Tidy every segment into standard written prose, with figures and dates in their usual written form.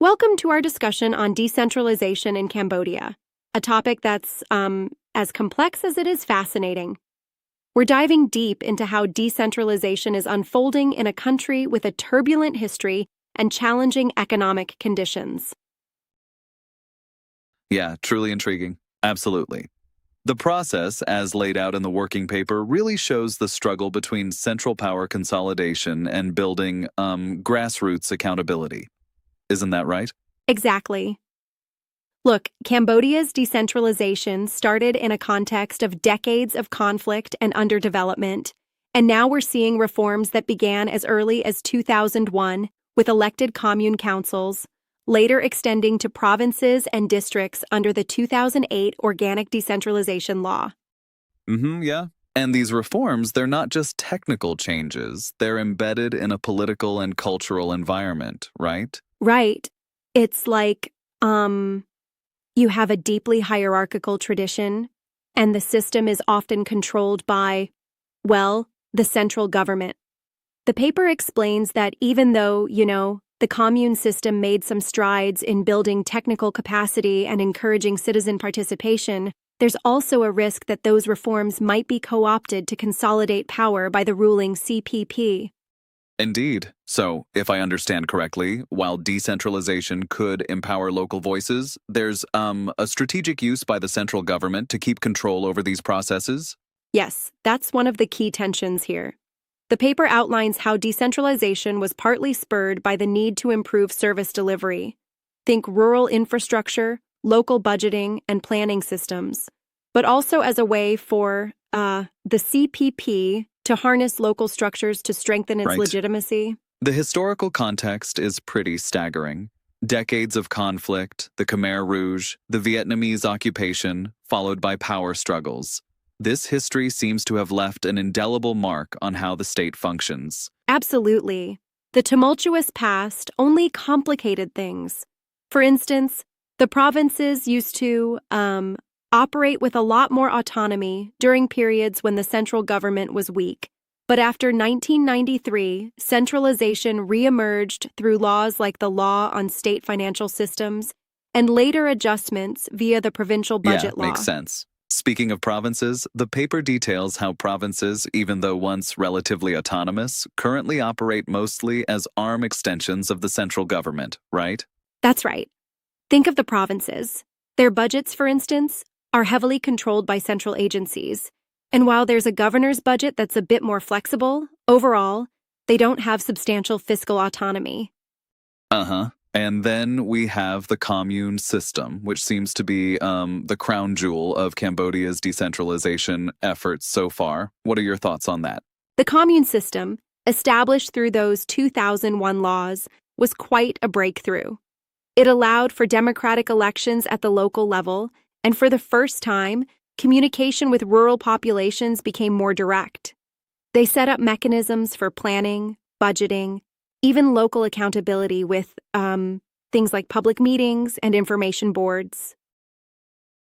Welcome to our discussion on decentralization in Cambodia, a topic that's as complex as it is fascinating. We're diving deep into how decentralization is unfolding in a country with a turbulent history and challenging economic conditions. Yeah, truly intriguing. Absolutely. The process, as laid out in the working paper, really shows the struggle between central power consolidation and building grassroots accountability. Isn't that right? Exactly. Look, Cambodia's decentralization started in a context of decades of conflict and underdevelopment, and now we're seeing reforms that began as early as 2001 with elected commune councils, later extending to provinces and districts under the 2008 Organic Decentralization Law. Yeah. And these reforms, they're not just technical changes, they're embedded in a political and cultural environment, right? Right. It's like, you have a deeply hierarchical tradition, and the system is often controlled by, well, the central government. The paper explains that even though, the commune system made some strides in building technical capacity and encouraging citizen participation, there's also a risk that those reforms might be co-opted to consolidate power by the ruling CPP. Indeed. So, if I understand correctly, while decentralization could empower local voices, there's a strategic use by the central government to keep control over these processes? Yes, that's one of the key tensions here. The paper outlines how decentralization was partly spurred by the need to improve service delivery. Think rural infrastructure, local budgeting, and planning systems, but also as a way for the CPP to harness local structures to strengthen its legitimacy. The historical context is pretty staggering. Decades of conflict, the Khmer Rouge, the Vietnamese occupation, followed by power struggles. This history seems to have left an indelible mark on how the state functions. Absolutely. The tumultuous past only complicated things. For instance, the provinces used to operate with a lot more autonomy during periods when the central government was weak. But after 1993, centralization re-emerged through laws like the Law on State Financial Systems and later adjustments via the Provincial Budget Law. Yeah, makes sense. Speaking of provinces, the paper details how provinces, even though once relatively autonomous, currently operate mostly as arm extensions of the central government, right? That's right. Think of the provinces. Their budgets, for instance, are heavily controlled by central agencies. And while there's a governor's budget that's a bit more flexible, overall, they don't have substantial fiscal autonomy. And then we have the commune system, which seems to be the crown jewel of Cambodia's decentralization efforts so far. What are your thoughts on that? The commune system, established through those 2001 laws, was quite a breakthrough. It allowed for democratic elections at the local level, and for the first time, communication with rural populations became more direct. They set up mechanisms for planning, budgeting, even local accountability with things like public meetings and information boards.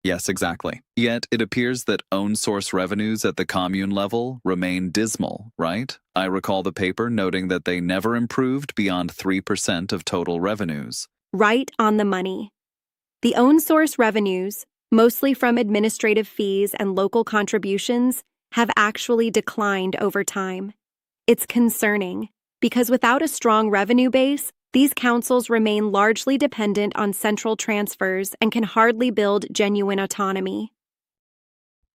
Yes, exactly. Yet it appears that own source revenues at the commune level remain dismal, right? I recall the paper noting that they never improved beyond 3% of total revenues. Right on the money. The own source revenues, mostly from administrative fees and local contributions, have actually declined over time. It's concerning, because without a strong revenue base, these councils remain largely dependent on central transfers and can hardly build genuine autonomy.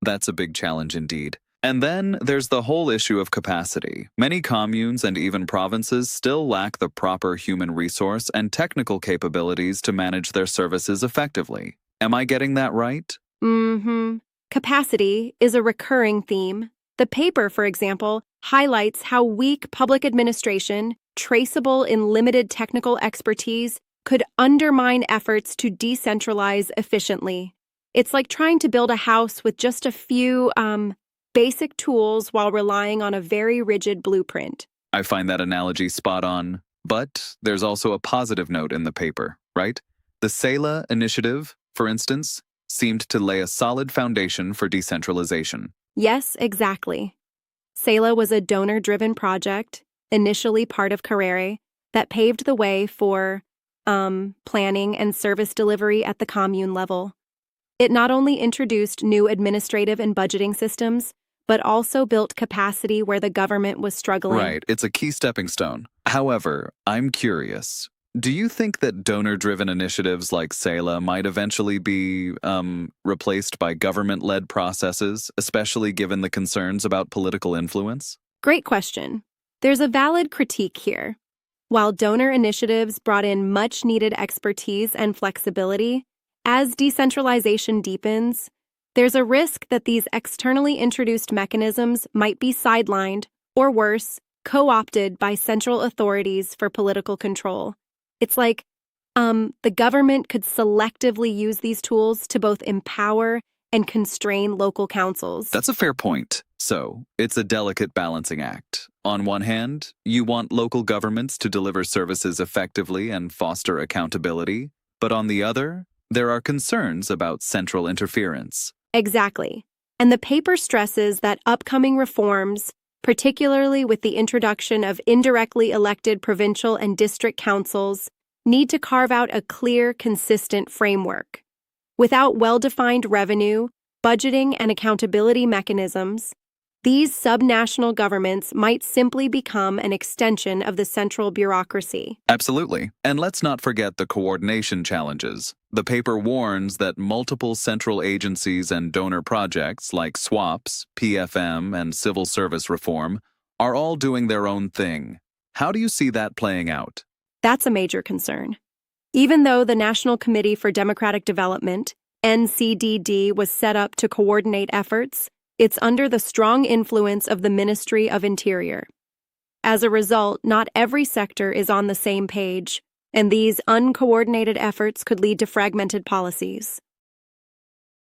That's a big challenge indeed. And then there's the whole issue of capacity. Many communes and even provinces still lack the proper human resource and technical capabilities to manage their services effectively. Am I getting that right? Capacity is a recurring theme. The paper, for example, highlights how weak public administration, traceable in limited technical expertise, could undermine efforts to decentralize efficiently. It's like trying to build a house with just a few, basic tools while relying on a very rigid blueprint. I find that analogy spot on. But there's also a positive note in the paper, right? The CELA initiative, for instance, seemed to lay a solid foundation for decentralization. Yes, exactly. CELA was a donor-driven project, initially part of CARERE, that paved the way for planning and service delivery at the commune level. It not only introduced new administrative and budgeting systems, but also built capacity where the government was struggling. Right, it's a key stepping stone. However, I'm curious. Do you think that donor-driven initiatives like CELA might eventually be replaced by government-led processes, especially given the concerns about political influence? Great question. There's a valid critique here. While donor initiatives brought in much-needed expertise and flexibility, as decentralization deepens, there's a risk that these externally introduced mechanisms might be sidelined, or worse, co-opted by central authorities for political control. It's like the government could selectively use these tools to both empower and constrain local councils. That's a fair point. So, it's a delicate balancing act. On one hand, you want local governments to deliver services effectively and foster accountability, but on the other, there are concerns about central interference. Exactly. And the paper stresses that upcoming reforms, particularly with the introduction of indirectly elected provincial and district councils, need to carve out a clear, consistent framework. Without well-defined revenue, budgeting, and accountability mechanisms, these subnational governments might simply become an extension of the central bureaucracy. Absolutely. And let's not forget the coordination challenges. The paper warns that multiple central agencies and donor projects like SWAPs, PFM, and civil service reform are all doing their own thing. How do you see that playing out? That's a major concern. Even though the National Committee for Democratic Development, NCDD, was set up to coordinate efforts, it's under the strong influence of the Ministry of Interior. As a result, not every sector is on the same page, and these uncoordinated efforts could lead to fragmented policies.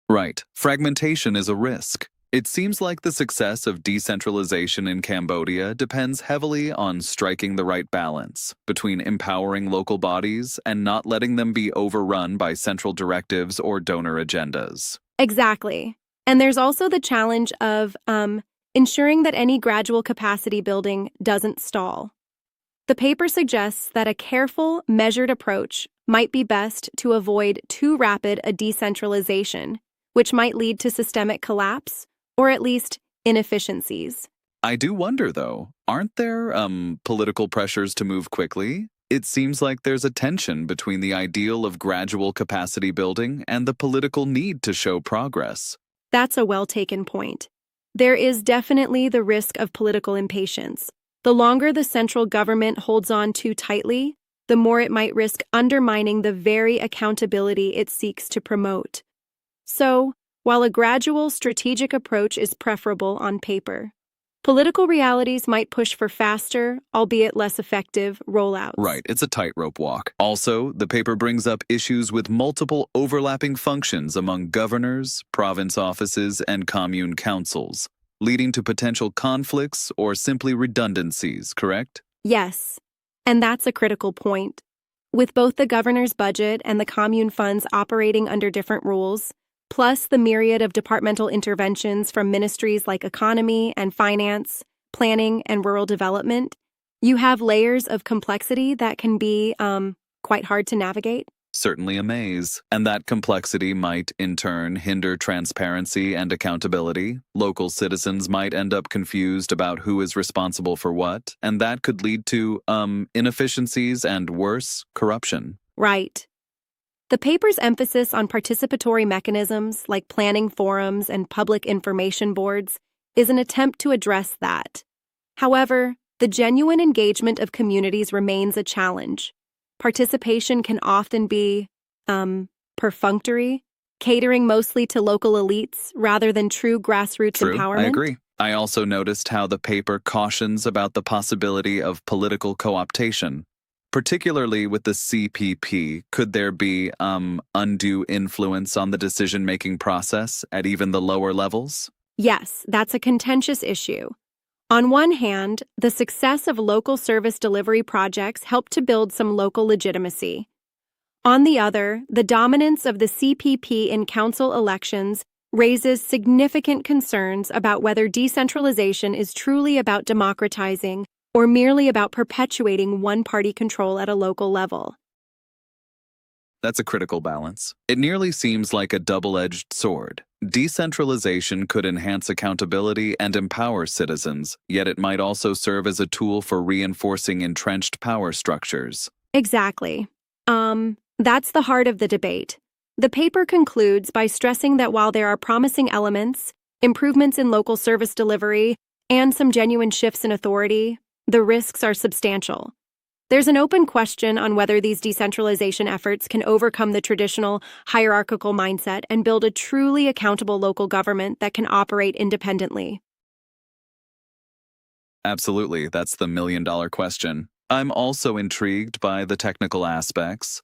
Right. Fragmentation is a risk. It seems like the success of decentralization in Cambodia depends heavily on striking the right balance between empowering local bodies and not letting them be overrun by central directives or donor agendas. Exactly. And there's also the challenge of ensuring that any gradual capacity building doesn't stall. The paper suggests that a careful, measured approach might be best to avoid too rapid a decentralization, which might lead to systemic collapse, or at least inefficiencies. I do wonder, though, aren't there political pressures to move quickly? It seems like there's a tension between the ideal of gradual capacity building and the political need to show progress. That's a well-taken point. There is definitely the risk of political impatience. The longer the central government holds on too tightly, the more it might risk undermining the very accountability it seeks to promote. So, while a gradual, strategic approach is preferable on paper, political realities might push for faster, albeit less effective, rollouts. Right, it's a tightrope walk. Also, the paper brings up issues with multiple overlapping functions among governors, province offices, and commune councils, leading to potential conflicts or simply redundancies, correct? Yes, and that's a critical point. With both the governor's budget and the commune funds operating under different rules, plus the myriad of departmental interventions from ministries like economy and finance, planning, and rural development, you have layers of complexity that can be quite hard to navigate. Certainly a maze. And that complexity might, in turn, hinder transparency and accountability. Local citizens might end up confused about who is responsible for what, and that could lead to inefficiencies and, worse, corruption. Right. The paper's emphasis on participatory mechanisms like planning forums and public information boards is an attempt to address that. However, the genuine engagement of communities remains a challenge. Participation can often be, perfunctory, catering mostly to local elites rather than true grassroots empowerment. I agree. I also noticed how the paper cautions about the possibility of political co-optation. Particularly with the CPP, could there be undue influence on the decision-making process at even the lower levels? Yes, that's a contentious issue. On one hand, the success of local service delivery projects helped to build some local legitimacy. On the other, the dominance of the CPP in council elections raises significant concerns about whether decentralization is truly about democratizing or merely about perpetuating one-party control at a local level. That's a critical balance. It nearly seems like a double-edged sword. Decentralization could enhance accountability and empower citizens, yet it might also serve as a tool for reinforcing entrenched power structures. Exactly. That's the heart of the debate. The paper concludes by stressing that while there are promising elements, improvements in local service delivery, and some genuine shifts in authority, the risks are substantial. There's an open question on whether these decentralization efforts can overcome the traditional hierarchical mindset and build a truly accountable local government that can operate independently. Absolutely, that's the million-dollar question. I'm also intrigued by the technical aspects.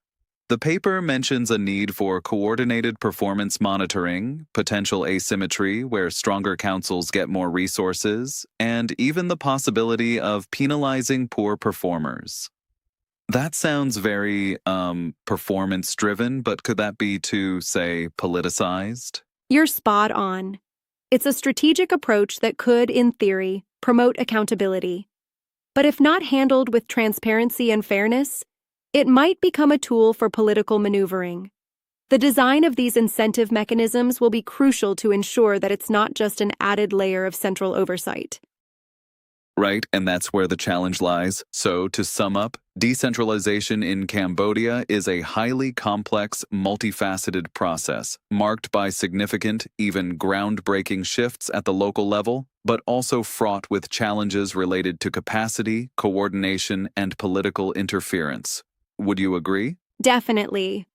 The paper mentions a need for coordinated performance monitoring, potential asymmetry where stronger councils get more resources, and even the possibility of penalizing poor performers. That sounds very, performance-driven, but could that be too, say, politicized? You're spot on. It's a strategic approach that could, in theory, promote accountability. But if not handled with transparency and fairness, it might become a tool for political maneuvering. The design of these incentive mechanisms will be crucial to ensure that it's not just an added layer of central oversight. Right, and that's where the challenge lies. So, to sum up, decentralization in Cambodia is a highly complex, multifaceted process, marked by significant, even groundbreaking shifts at the local level, but also fraught with challenges related to capacity, coordination, and political interference. Would you agree? Definitely.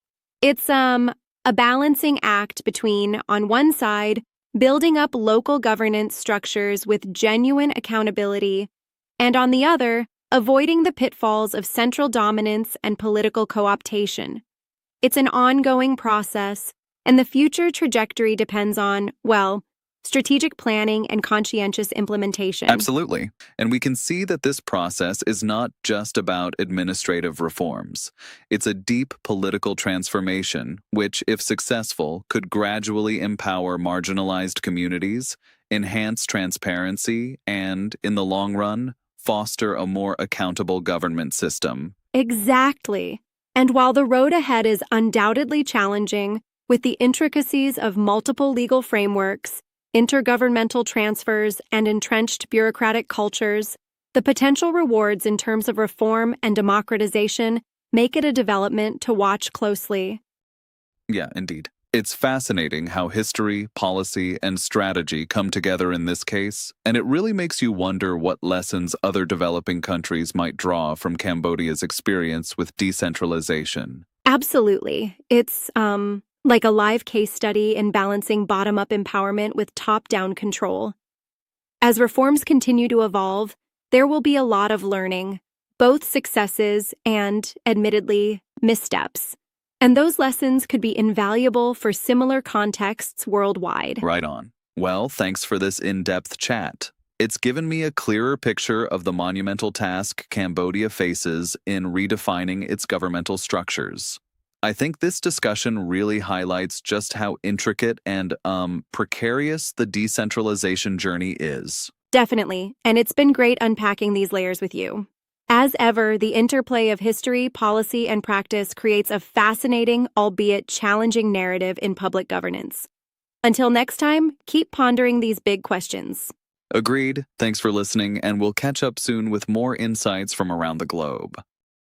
It's a balancing act between, on one side, building up local governance structures with genuine accountability, and on the other, avoiding the pitfalls of central dominance and political co-optation. It's an ongoing process, and the future trajectory depends on, well, strategic planning and conscientious implementation. Absolutely. And we can see that this process is not just about administrative reforms. It's a deep political transformation, which, if successful, could gradually empower marginalized communities, enhance transparency, and, in the long run, foster a more accountable government system. Exactly. And while the road ahead is undoubtedly challenging, with the intricacies of multiple legal frameworks, intergovernmental transfers, and entrenched bureaucratic cultures, the potential rewards in terms of reform and democratization make it a development to watch closely. Yeah, indeed. It's fascinating how history, policy, and strategy come together in this case, and it really makes you wonder what lessons other developing countries might draw from Cambodia's experience with decentralization. Absolutely. It's, like a live case study in balancing bottom-up empowerment with top-down control. As reforms continue to evolve, there will be a lot of learning, both successes and, admittedly, missteps. And those lessons could be invaluable for similar contexts worldwide. Right on. Well, thanks for this in-depth chat. It's given me a clearer picture of the monumental task Cambodia faces in redefining its governmental structures. I think this discussion really highlights just how intricate and, precarious the decentralization journey is. Definitely, and it's been great unpacking these layers with you. As ever, the interplay of history, policy, and practice creates a fascinating, albeit challenging narrative in public governance. Until next time, keep pondering these big questions. Agreed. Thanks for listening, and we'll catch up soon with more insights from around the globe.